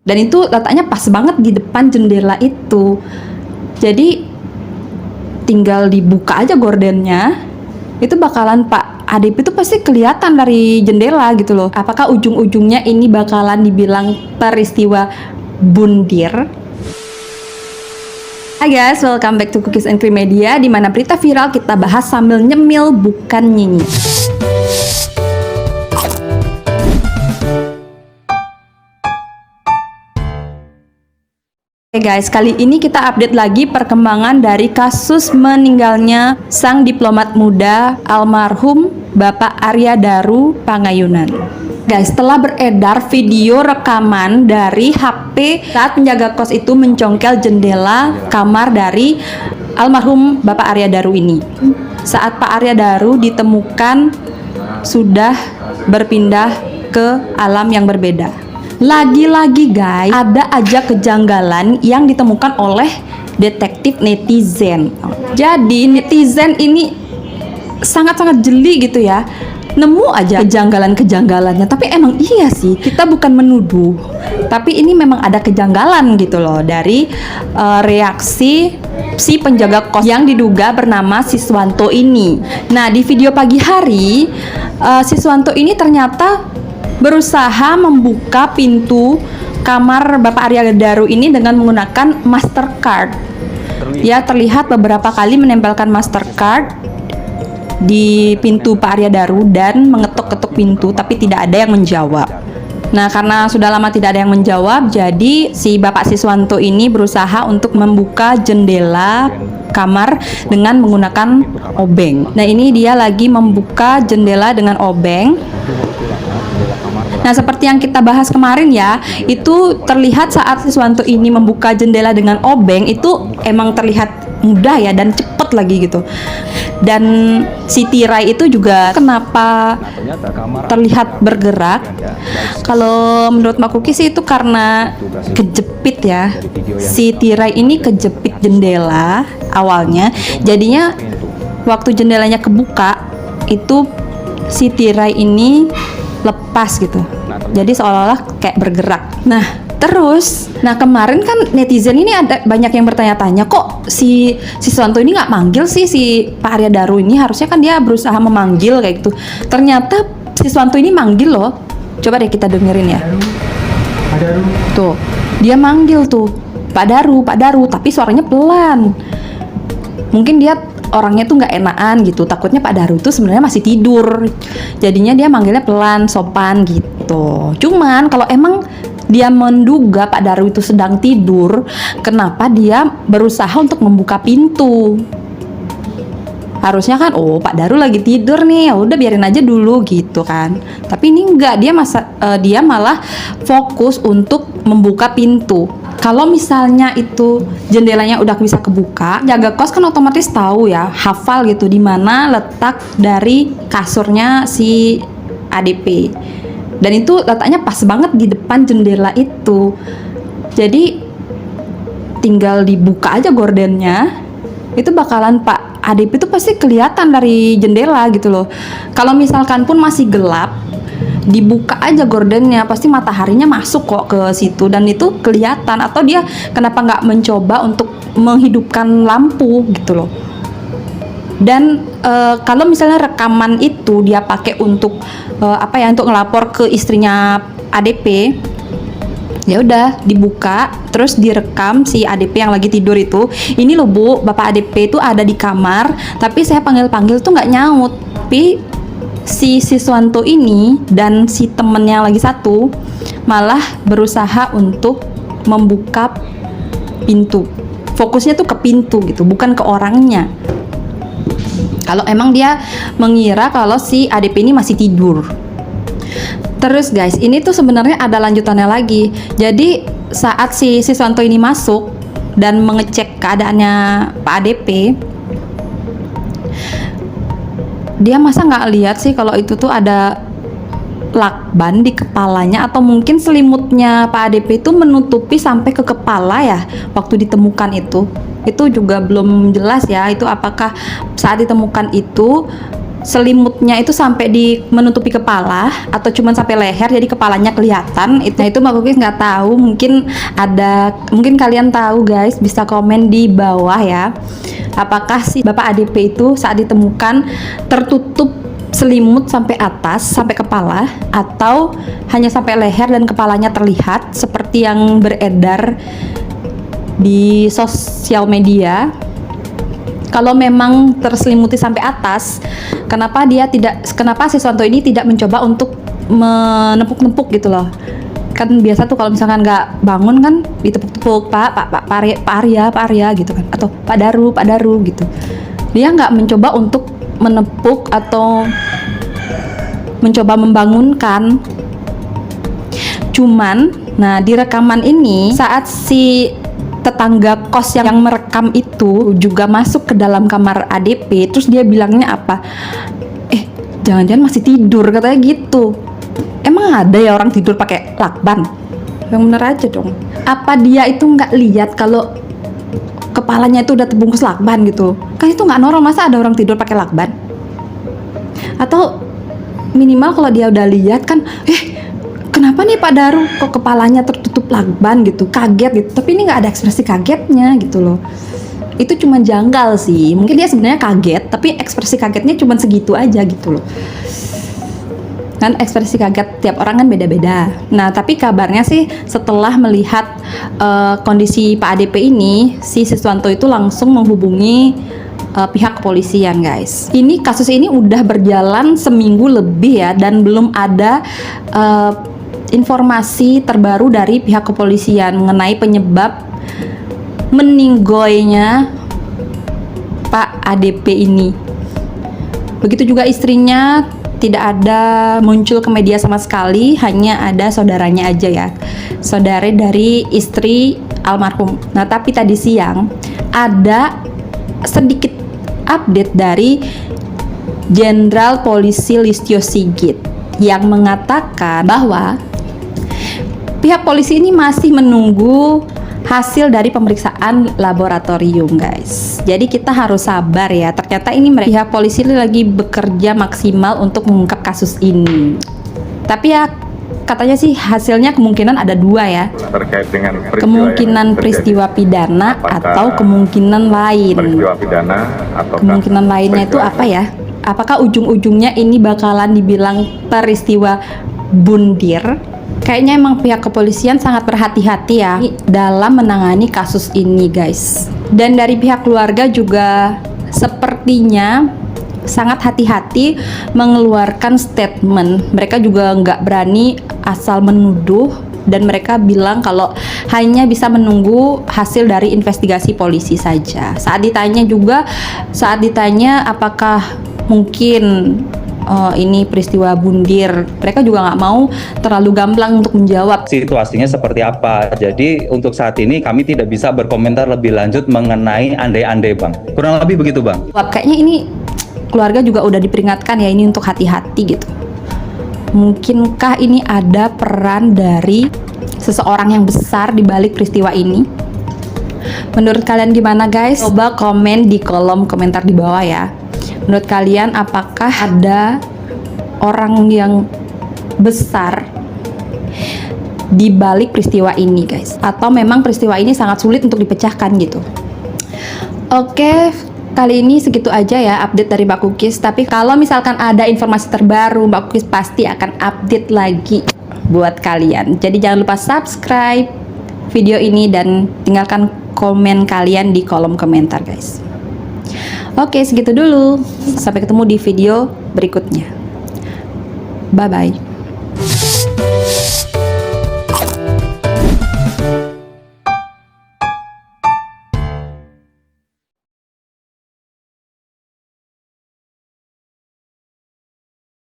Dan itu letaknya pas banget di depan jendela itu. Jadi tinggal dibuka aja gordennya, itu bakalan Pak Adip itu pasti kelihatan dari jendela gitu loh. Apakah ujung-ujungnya ini bakalan dibilang peristiwa bundir? Hai guys, welcome back to Cookies and Cream Media, di mana berita viral kita bahas sambil nyemil bukan nyanyi. Oke guys, kali ini kita update lagi perkembangan dari kasus meninggalnya sang diplomat muda almarhum Bapak Arya Daru Pangayunan. Guys, telah beredar video rekaman dari HP saat penjaga kos itu mencongkel jendela kamar dari almarhum Bapak Arya Daru ini. Saat Pak Arya Daru ditemukan sudah berpindah ke alam yang berbeda. Lagi-lagi guys, ada aja kejanggalan yang ditemukan oleh detektif netizen. Jadi netizen ini sangat-sangat jeli gitu ya, nemu aja kejanggalan-kejanggalannya. Tapi emang iya sih, kita bukan menuduh, tapi ini memang ada kejanggalan gitu loh dari reaksi si penjaga kos yang diduga bernama Siswanto ini. Nah, di video pagi hari Siswanto ini ternyata berusaha membuka pintu kamar Bapak Arya Daru ini dengan menggunakan Mastercard. Ya, terlihat beberapa kali menempelkan Mastercard di pintu Pak Arya Daru dan mengetuk-ketuk pintu, tapi tidak ada yang menjawab. Nah, karena sudah lama tidak ada yang menjawab, jadi si Bapak Siswanto ini berusaha untuk membuka jendela kamar dengan menggunakan obeng. Nah, ini dia lagi membuka jendela dengan obeng. Nah, seperti yang kita bahas kemarin ya, itu terlihat saat Siswanto ini membuka jendela dengan obeng itu emang terlihat mudah ya dan cepet lagi gitu. Dan si tirai itu juga kenapa terlihat bergerak? Kalau menurut Mbak Kuki sih itu karena kejepit ya. Si tirai ini kejepit jendela awalnya. Jadinya waktu jendelanya kebuka itu si tirai ini lepas gitu. Jadi seolah-olah kayak bergerak. Nah, terus, kemarin kan netizen ini ada banyak yang bertanya-tanya, kok si Siswanto ini nggak manggil sih si Pak Arya Daru ini? Harusnya kan dia berusaha memanggil kayak gitu. Ternyata Siswanto ini manggil loh. Coba deh kita dengerin ya. Pak Daru. Tuh, dia manggil tuh, Pak Daru, tapi suaranya pelan. Mungkin dia orangnya tuh nggak enakan gitu, takutnya Pak Daru tuh sebenarnya masih tidur, jadinya dia manggilnya pelan, sopan gitu. Cuman kalau emang dia menduga Pak Daru itu sedang tidur, kenapa dia berusaha untuk membuka pintu? Harusnya kan, oh Pak Daru lagi tidur nih, ya udah biarin aja dulu gitu kan. Tapi ini enggak, dia malah fokus untuk membuka pintu. Kalau misalnya itu jendelanya udah bisa kebuka, jaga kos kan otomatis tahu ya, hafal gitu di mana letak dari kasurnya si ADP. Dan itu letaknya pas banget di depan jendela itu. Jadi tinggal dibuka aja gordennya, itu bakalan Pak ADP itu pasti kelihatan dari jendela gitu loh. Kalau misalkan pun masih gelap, dibuka aja gordennya, pasti mataharinya masuk kok ke situ dan itu kelihatan. Atau dia kenapa nggak mencoba untuk menghidupkan lampu gitu loh. Dan kalau misalnya rekaman itu dia pakai untuk untuk ngelapor ke istrinya ADP, ya udah dibuka terus direkam si ADP yang lagi tidur itu, ini loh Bu, Bapak ADP itu ada di kamar tapi saya panggil-panggil tuh nggak nyaut. Tapi si Siswanto ini dan si temennya lagi satu malah berusaha untuk membuka pintu. Fokusnya tuh ke pintu gitu, bukan ke orangnya. Kalau emang dia mengira kalau si ADP ini masih tidur. Terus guys, ini tuh sebenarnya ada lanjutannya lagi. Jadi saat si Siswanto ini masuk dan mengecek keadaannya Pak ADP, dia masa nggak lihat sih kalau itu tuh ada lakban di kepalanya, atau mungkin selimutnya Pak ADP itu menutupi sampai ke kepala ya waktu ditemukan itu juga belum jelas ya, itu apakah saat ditemukan itu selimutnya itu sampai di menutupi kepala atau cuman sampai leher jadi kepalanya kelihatan. Nah itu Mbak Kukis nggak tahu, mungkin kalian tahu guys, bisa komen di bawah ya. Apakah si Bapak ADP itu saat ditemukan tertutup selimut sampai atas, sampai kepala, atau hanya sampai leher dan kepalanya terlihat seperti yang beredar di sosial media? Kalau memang terselimuti sampai atas, kenapa Siswanto ini tidak mencoba untuk menepuk-nepuk gitu loh? Kan biasa tuh kalau misalkan nggak bangun kan ditepuk-tepuk, Pak Arya gitu kan, atau Pak Daru gitu. Dia nggak mencoba untuk menepuk atau mencoba membangunkan. Cuman, nah di rekaman ini saat si tetangga kos yang merekam itu juga masuk ke dalam kamar ADP, terus dia bilangnya apa? Jangan-jangan masih tidur, katanya gitu. Emang ada ya orang tidur pakai lakban? Yang bener aja dong. Apa dia itu nggak lihat kalau kepalanya itu udah terbungkus lakban gitu? Kan itu nggak normal, masa ada orang tidur pakai lakban? Atau minimal kalau dia udah lihat kan, kenapa nih Pak Daru kok kepalanya tertutup lakban gitu, kaget gitu, tapi ini nggak ada ekspresi kagetnya gitu loh. Itu cuma janggal sih, mungkin dia sebenarnya kaget tapi ekspresi kagetnya cuma segitu aja gitu loh. Kan ekspresi kaget tiap orang kan beda-beda. Nah tapi kabarnya sih setelah melihat kondisi Pak ADP ini, si Siswanto itu langsung menghubungi pihak kepolisian guys. Kasus ini udah berjalan seminggu lebih ya, dan belum ada informasi terbaru dari pihak kepolisian mengenai penyebab meninggoynya Pak ADP ini. Begitu juga istrinya, tidak ada muncul ke media sama sekali, hanya ada saudaranya aja ya, saudara dari istri almarhum. Nah tapi tadi siang ada sedikit update dari Jenderal Polisi Listio Sigit yang mengatakan bahwa pihak polisi ini masih menunggu hasil dari pemeriksaan laboratorium guys. Jadi kita harus sabar ya. Ternyata ini pihak polisi lagi bekerja maksimal untuk mengungkap kasus ini. Tapi ya katanya sih hasilnya kemungkinan ada dua ya. Terkait dengan kemungkinan peristiwa pidana atau kemungkinan lain. Peristiwa pidana atau kemungkinan lainnya itu apa ya? Apakah ujung-ujungnya ini bakalan dibilang peristiwa bundir? Kayaknya emang pihak kepolisian sangat berhati-hati ya dalam menangani kasus ini guys. Dan dari pihak keluarga juga sepertinya sangat hati-hati mengeluarkan statement. Mereka juga nggak berani asal menuduh, dan mereka bilang kalau hanya bisa menunggu hasil dari investigasi polisi saja. Saat ditanya apakah mungkin ini peristiwa bundir, mereka juga nggak mau terlalu gamblang untuk menjawab situasinya seperti apa. Jadi untuk saat ini kami tidak bisa berkomentar lebih lanjut mengenai andai-andai Bang. Kurang lebih begitu Bang. Kayaknya ini keluarga juga udah diperingatkan ya ini untuk hati-hati gitu. Mungkinkah ini ada peran dari seseorang yang besar di balik peristiwa ini? Menurut kalian gimana guys? Coba komen di kolom komentar di bawah ya. Menurut kalian apakah ada orang yang besar di balik peristiwa ini guys? Atau memang peristiwa ini sangat sulit untuk dipecahkan gitu? Oke, kali ini segitu aja ya update dari Mbak Kukis. Tapi kalau misalkan ada informasi terbaru, Mbak Kukis pasti akan update lagi buat kalian. Jadi jangan lupa subscribe video ini dan tinggalkan komen kalian di kolom komentar guys. Oke, segitu dulu. Sampai ketemu di video berikutnya. Bye-bye.